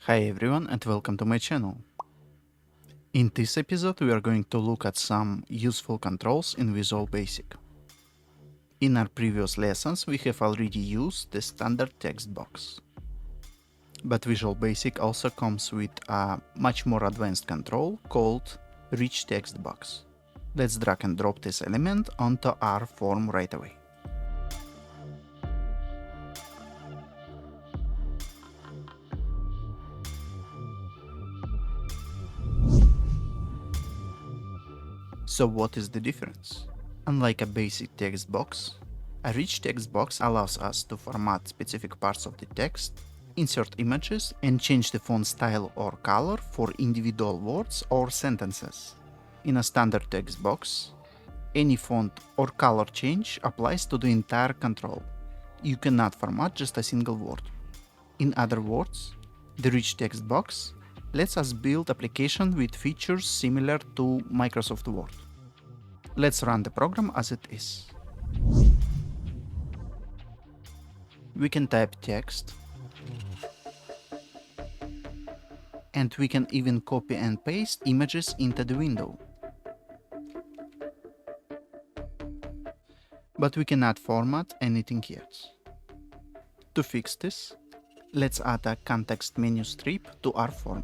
Hi everyone and welcome to my channel. In this episode we are going to look at some useful controls in Visual Basic. In our previous lessons we have already used the standard text box. But Visual Basic also comes with a much more advanced control called RichTextBox. Let's drag and drop this element onto our form right away. So what is the difference? Unlike a basic text box, a rich text box allows us to format specific parts of the text, insert images, and change the font style or color for individual words or sentences. In a standard text box, any font or color change applies to the entire control. You cannot format just a single word. In other words, the rich text box lets us build applications with features similar to Microsoft Word. Let's run the program as it is. We can type text, and we can even copy and paste images into the window. But we cannot format anything yet. To fix this, let's add a ContextMenuStrip to our form.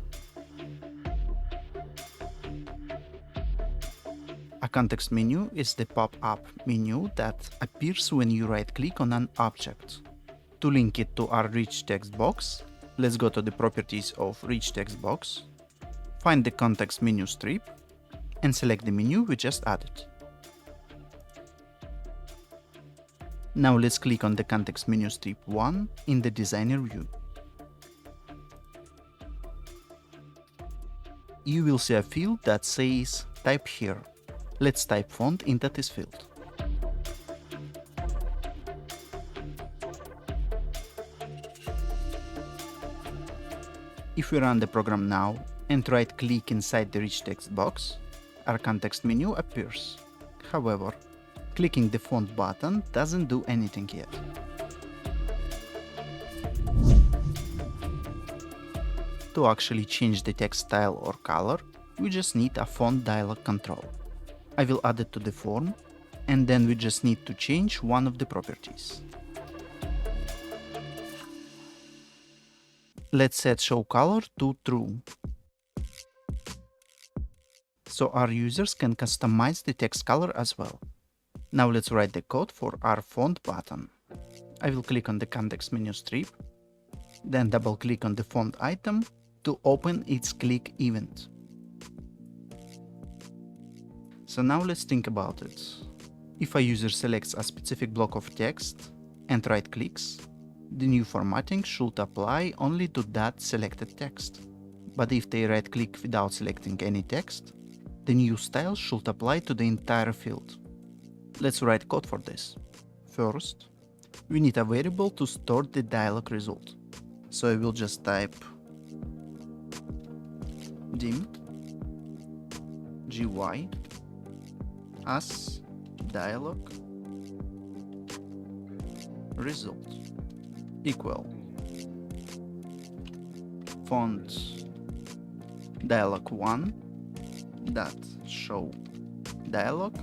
A context menu is the pop-up menu that appears when you right-click on an object. To link it to our rich text box, let's go to the properties of rich text box, find the context menu strip, and select the menu we just added. Now let's click on the context menu strip 1 in the designer view. You will see a field that says type here. Let's type font into this field. If we run the program now and right-click inside the rich text box, our context menu appears. However, clicking the font button doesn't do anything yet. To actually change the text style or color, we just need a FontDialog control. I will add it to the form, and then we just need to change one of the properties. Let's set show color to true, so our users can customize the text color as well. Now let's write the code for our font button. I will click on the context menu strip, then double click on the font item to open its click event. So now let's think about it. If a user selects a specific block of text and right clicks, the new formatting should apply only to that selected text. But if they right click without selecting any text, the new style should apply to the entire field. Let's write code for this. First, we need a variable to store the dialog result. So I will just type dim gy as dialog result equal font dialog 1 dot show dialog.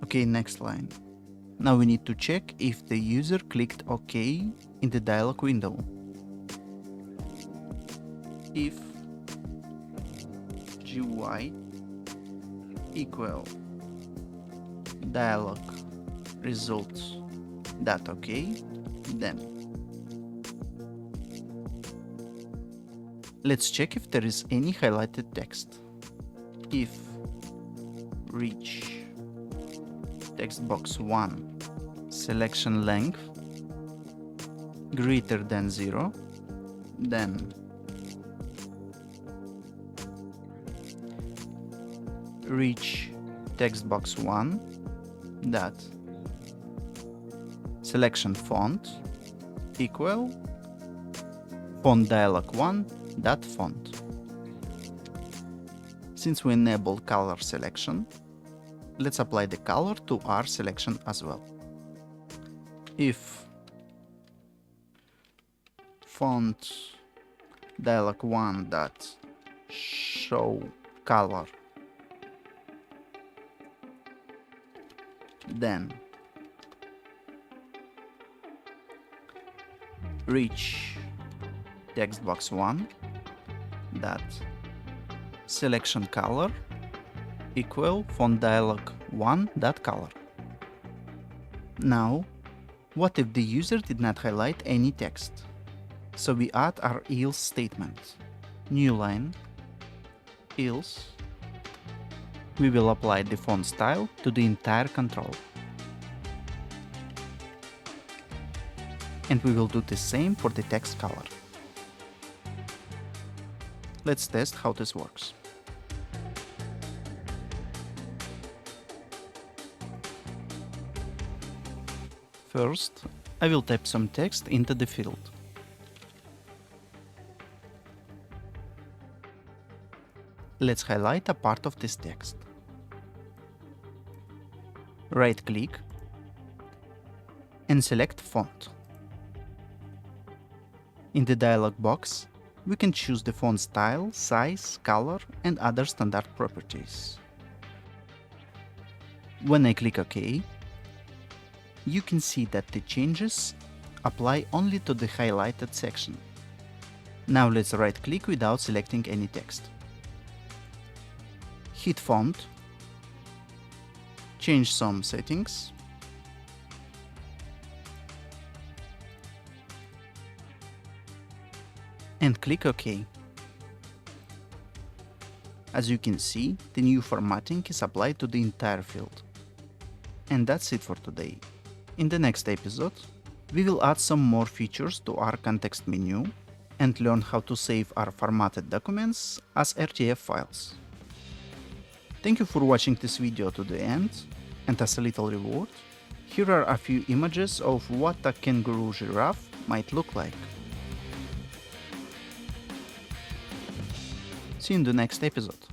Okay, next line. Now we need to check if the user clicked OK in the dialog window. If GUI equal dialog results dot OK, then let's check if there is any highlighted text. If rich text box 1 selection length greater than 0, then rich text box 1 dot selection font equal font dialog 1 dot font. Since we enabled color selection, let's apply the color to our selection as well. If font dialog 1 dot show color, then reach textbox 1 dot selection color equal FontDialog 1 dot color. Now, what if the user did not highlight any text? So we add our else statement. New line, else. We will apply the font style to the entire control. And we will do the same for the text color. Let's test how this works. First, I will type some text into the field. Let's highlight a part of this text. Right-click and select Font. In the dialog box, we can choose the font style, size, color, and other standard properties. When I click OK, you can see that the changes apply only to the highlighted section. Now let's right-click without selecting any text. Hit Font, change some settings, and click OK. As you can see, the new formatting is applied to the entire field. And that's it for today. In the next episode, we will add some more features to our context menu and learn how to save our formatted documents as RTF files. Thank you for watching this video to the end, and as a little reward, here are a few images of what a kangaroo giraffe might look like. See you in the next episode.